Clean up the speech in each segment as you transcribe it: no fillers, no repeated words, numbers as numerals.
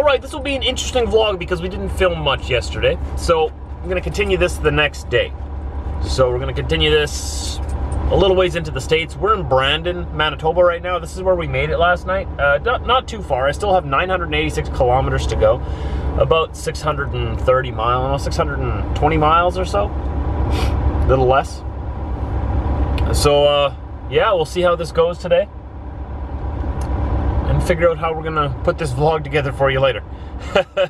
Alright, this will be an interesting vlog because we didn't film much yesterday. So, I'm going to continue this the next day. So, we're going to continue this a little ways into the States. We're in Brandon, Manitoba right now. This is where we made it last night. Not too far. I still have 986 kilometers to go. About 630 miles, 620 miles or so. A little less. So, yeah, we'll see how this goes today. And figure out how we're going to put this vlog together for you later. But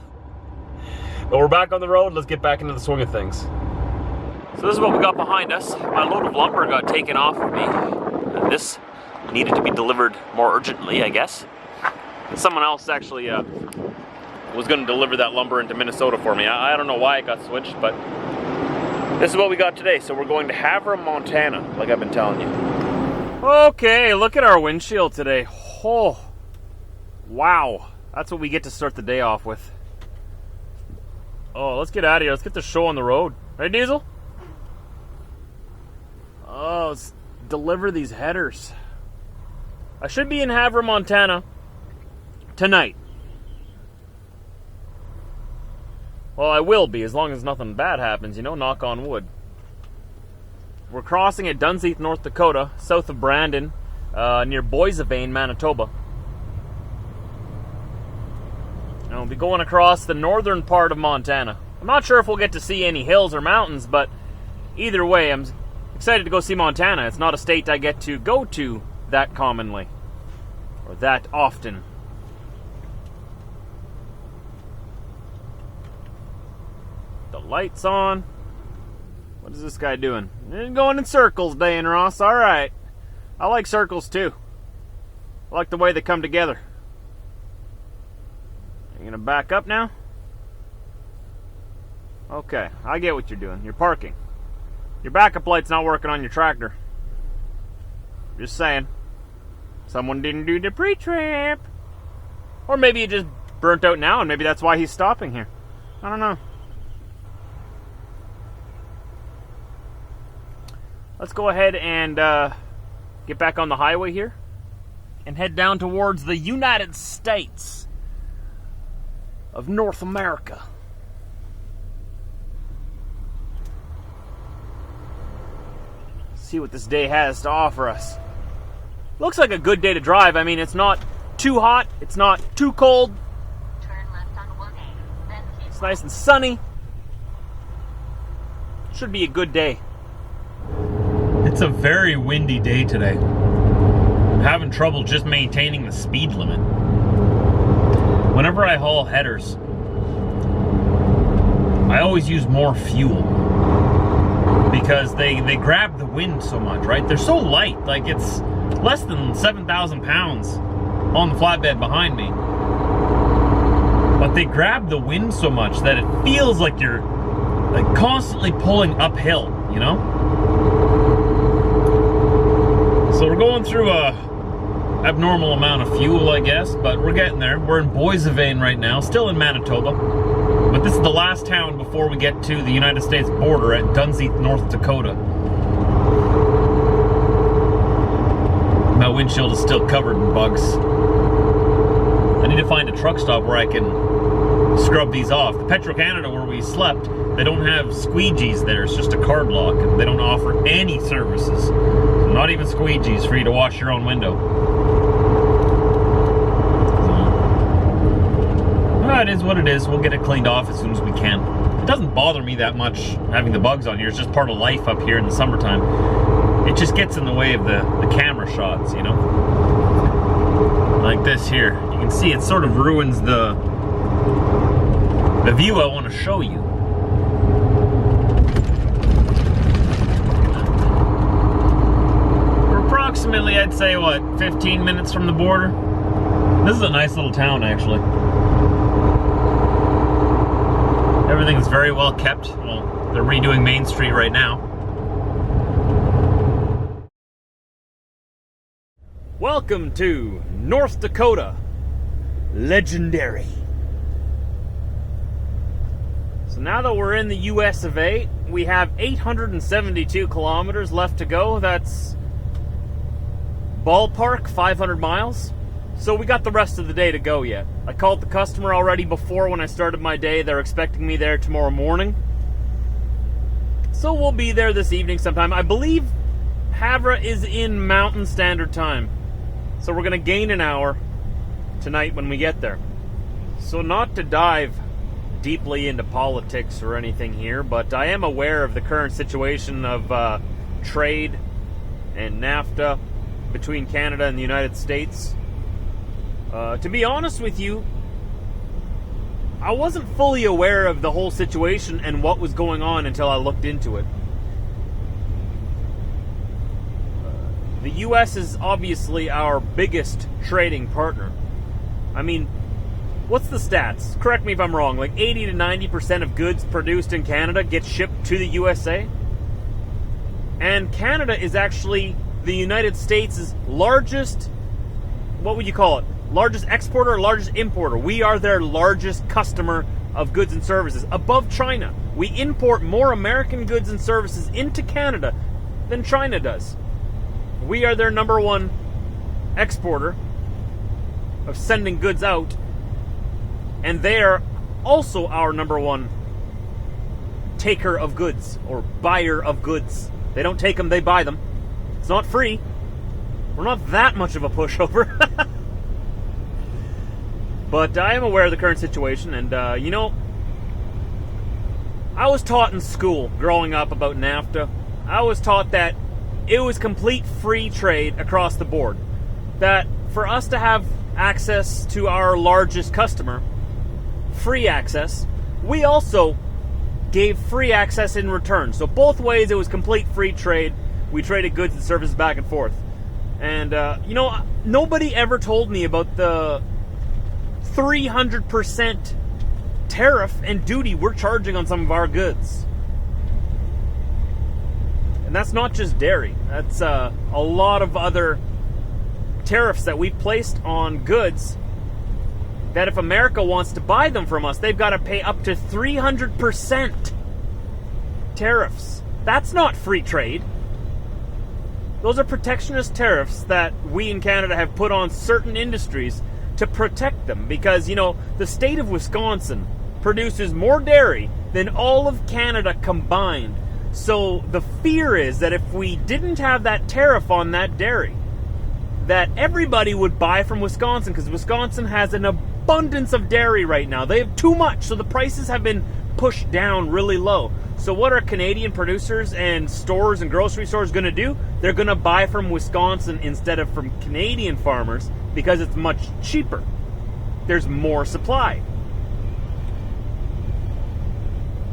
we're back on the road. Let's get back into the swing of things. So this is what we got behind us. My load of lumber got taken off of me. And this needed to be delivered more urgently, I guess. Someone else actually was going to deliver that lumber into Minnesota for me. I don't know why it got switched, but this is what we got today. So we're going to Havre, Montana, like I've been telling you. Okay, look at our windshield today. Oh, wow. That's what we get to start the day off with. Oh, let's get out of here. Let's get the show on the road. Right, Diesel? Oh, let's deliver these headers. I should be in Havre, Montana tonight. Well, I will be, as long as nothing bad happens, you know, knock on wood. We're crossing at Dunseith, North Dakota, south of Brandon, near Boissevain, Manitoba. And we'll be going across the northern part of Montana. I'm not sure if we'll get to see any hills or mountains, but either way, I'm excited to go see Montana. It's not a state I get to go to that commonly, or that often. The light's on. What is this guy doing? He's going in circles, Dan Ross. All right. I like circles too. I like the way they come together. You're gonna back up now? Okay, I get what you're doing. You're parking. Your backup light's not working on your tractor. Just saying. Someone didn't do the pre-trip. Or maybe it just burnt out now and maybe that's why he's stopping here. I don't know. Let's go ahead and get back on the highway here and head down towards the United States of North America. See what this day has to offer us. Looks like a good day to drive. I mean, it's not too hot, it's not too cold. Turn left on 1A, then keep It's nice and sunny. Should be a good day. It's a very windy day today. I'm having trouble just maintaining the speed limit. Whenever I haul headers, I always use more fuel because they grab the wind so much, right? They're so light, like it's less than 7,000 pounds on the flatbed behind me. But they grab the wind so much that it feels like you're like constantly pulling uphill, you know? So we're going through a abnormal amount of fuel, I guess, but we're getting there. We're in Boissevain right now, still in Manitoba. But this is the last town before we get to the United States border at Dunseith, North Dakota. My windshield is still covered in bugs. I need to find a truck stop where I can scrub these off. The Petro-Canada where we slept, they don't have squeegees there. It's just a card lock, and they don't offer any services. So not even squeegees for you to wash your own window. It is what it is. We'll get it cleaned off as soon as we can. It doesn't bother me that much having the bugs on here. It's just part of life up here in the summertime. It just gets in the way of the camera shots, you know? Like this here. You can see it sort of ruins the view I want to show you. We're approximately, I'd say, what, 15 minutes from the border? This is a nice little town, actually. Everything is very well kept. Well, they're redoing Main Street right now. Welcome to North Dakota. Legendary. So now that we're in the US of A, we have 872 kilometers left to go. That's ballpark 500 miles. So we got the rest of the day to go yet. I called the customer already before when I started my day. They're expecting me there tomorrow morning. So we'll be there this evening sometime. I believe Havre is in Mountain Standard Time. So we're going to gain an hour tonight when we get there. So not to dive deeply into politics or anything here, but I am aware of the current situation of trade and NAFTA between Canada and the United States. To be honest with you, I wasn't fully aware of the whole situation and what was going on until I looked into it. The U.S. is obviously our biggest trading partner. I mean, what's the stats? Correct me if I'm wrong. Like 80 to 90% of goods produced in Canada get shipped to the USA. And Canada is actually the United States' largest, what would you call it? Largest exporter or largest importer. We are their largest customer of goods and services, above China. We import more American goods and services into Canada than China does. We are their number one exporter of sending goods out, and they are also our number one taker of goods or buyer of goods. They don't take them, they buy them. It's not free. We're not that much of a pushover. But I am aware of the current situation, and, I was taught in school growing up about NAFTA. I was taught that it was complete free trade across the board. That for us to have access to our largest customer, free access, we also gave free access in return. So both ways, it was complete free trade. We traded goods and services back and forth. And, nobody ever told me about the 300% tariff and duty we're charging on some of our goods. And that's not just dairy. That's a lot of other tariffs that we've placed on goods that if America wants to buy them from us, they've got to pay up to 300% tariffs. That's not free trade. Those are protectionist tariffs that we in Canada have put on certain industries to protect them, because, the state of Wisconsin produces more dairy than all of Canada combined. So the fear is that if we didn't have that tariff on that dairy, that everybody would buy from Wisconsin, because Wisconsin has an abundance of dairy right now. They have too much, so the prices have been pushed down really low. So what are Canadian producers and stores and grocery stores going to do? They're going to buy from Wisconsin instead of from Canadian farmers, because it's much cheaper. There's more supply.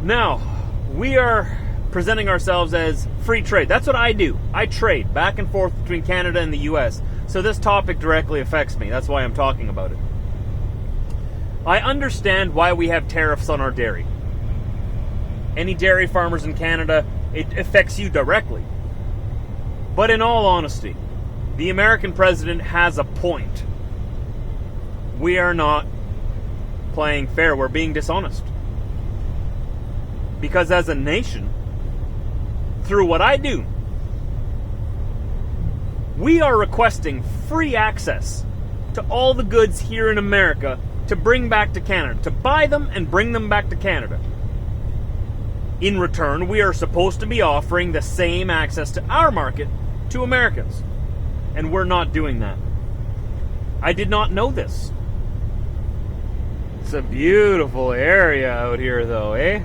Now, we are presenting ourselves as free trade. That's what I do. I trade back and forth between Canada and the U.S. So this topic directly affects me. That's why I'm talking about it. I understand why we have tariffs on our dairy. Any dairy farmers in Canada, it affects you directly. But in all honesty, the American president has a point. We are not playing fair. We're being dishonest. Because as a nation, through what I do, we are requesting free access to all the goods here in America to bring back to Canada, to buy them and bring them back to Canada. In return, we are supposed to be offering the same access to our market to Americans. And we're not doing that. I did not know this. It's a beautiful area out here, though, eh?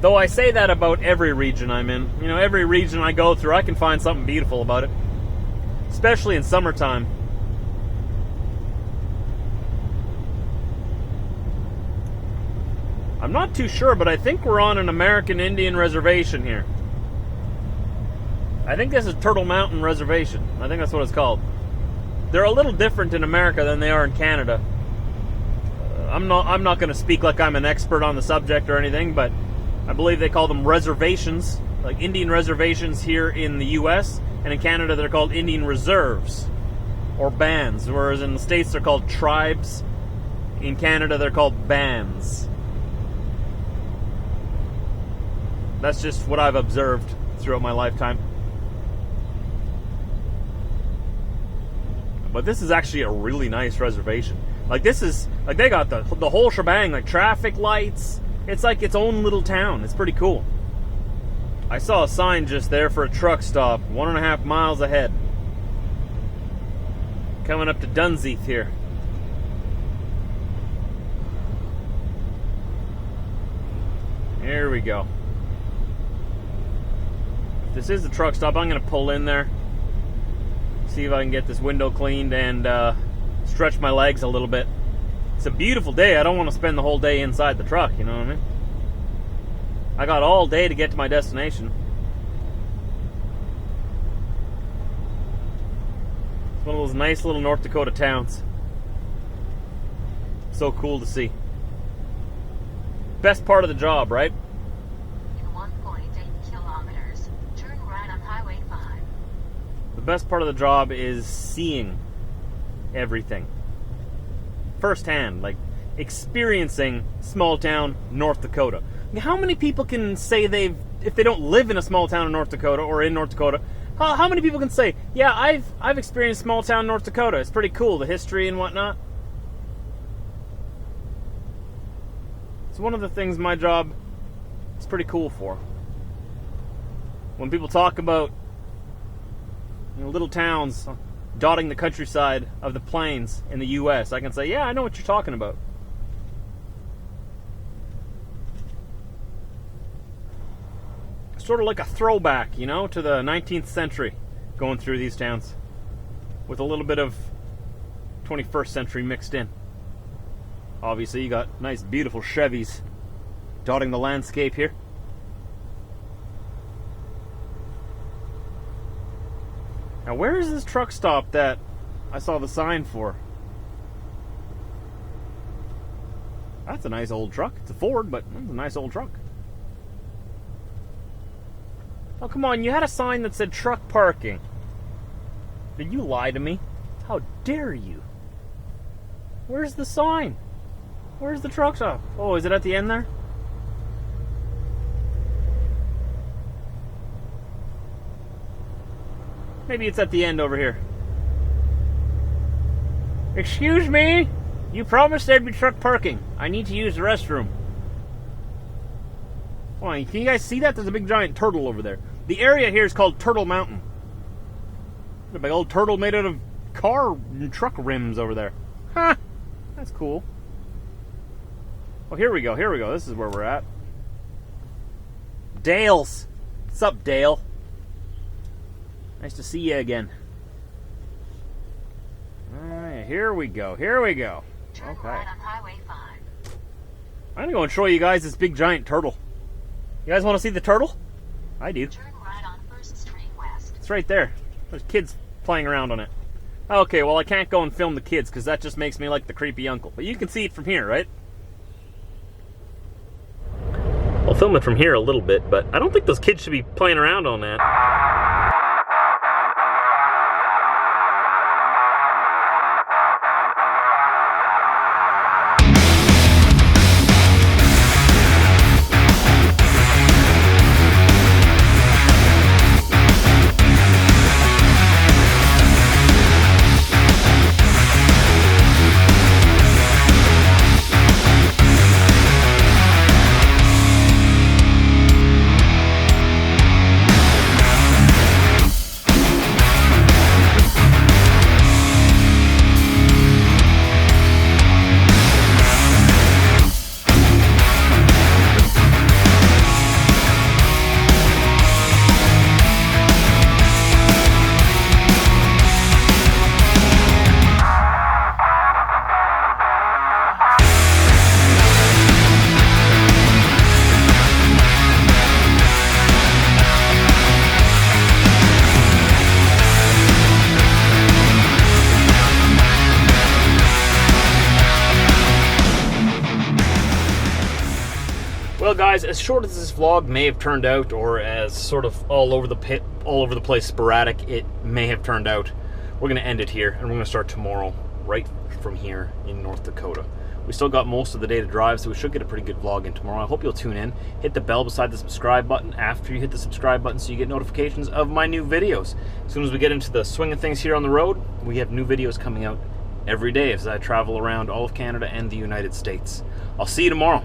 Though I say that about every region I'm in. Every region I go through, I can find something beautiful about it. Especially in summertime. I'm not too sure, but I think we're on an American Indian reservation here. I think this is Turtle Mountain Reservation. I think that's what it's called. They're a little different in America than they are in Canada. I'm not going to speak like I'm an expert on the subject or anything, but I believe they call them reservations, like Indian reservations here in the U.S., and in Canada they're called Indian reserves or bands, whereas in the States they're called tribes. In Canada they're called bands. That's just what I've observed throughout my lifetime. But this is actually a really nice reservation. Like, this is, like, they got the whole shebang, like traffic lights. It's like its own little town. It's pretty cool. I saw a sign just there for a truck stop, 1.5 miles ahead. Coming up to Dunseith here. Here we go. If this is the truck stop, I'm going to pull in there. See if I can get this window cleaned and stretch my legs a little bit. It's a beautiful day. I don't want to spend the whole day inside the truck, you know what I mean? I got all day to get to my destination. It's one of those nice little North Dakota towns. So cool to see. Best part of the job, right? In 1.8 kilometers, turn right on Highway 5. The best part of the job is seeing everything firsthand, like experiencing small town North Dakota. How many people can say if they don't live in a small town in North Dakota or in North Dakota, how many people can say, yeah, I've experienced small town North Dakota. It's pretty cool, the history and whatnot. It's one of the things my job is pretty cool for. When people talk about, you know, little towns dotting the countryside of the plains in the U.S., I can say, yeah, I know what you're talking about. Sort of like a throwback, you know, to the 19th century, going through these towns with a little bit of 21st century mixed in. Obviously, you got nice, beautiful Chevys dotting the landscape here. Now, where is this truck stop that I saw the sign for? That's a nice old truck. It's a Ford, but it's a nice old truck. Oh, come on, you had a sign that said truck parking. Did you lie to me? How dare you? Where's the sign? Where's the truck stop? Oh, is it at the end there? Maybe it's at the end over here. Excuse me? You promised there'd be truck parking. I need to use the restroom. Hold on, can you guys see that? There's a big giant turtle over there. The area here is called Turtle Mountain. There's a big old turtle made out of car and truck rims over there. Huh, that's cool. Well, here we go, here we go. This is where we're at. Dale's. What's up, Dale? Nice to see you again. Alright, here we go, here we go. Turn Okay. right on Highway 5. I'm gonna go and show you guys this big giant turtle. You guys want to see the turtle? I do. Turn right on 1st Street West. It's right there. There's kids playing around on it. Okay, well, I can't go and film the kids because that just makes me like the creepy uncle. But you can see it from here, right? I'll film it from here a little bit, but I don't think those kids should be playing around on that. Well, guys, as short as this vlog may have turned out, or as sort of all over the place sporadic it may have turned out, we're going to end it here, and we're going to start tomorrow right from here in North Dakota. We still got most of the day to drive, so we should get a pretty good vlog in tomorrow. I hope you'll tune in. Hit the bell beside the subscribe button after you hit the subscribe button so you get notifications of my new videos. As soon as we get into the swing of things here on the road, we have new videos coming out every day as I travel around all of Canada and the United States. I'll see you tomorrow.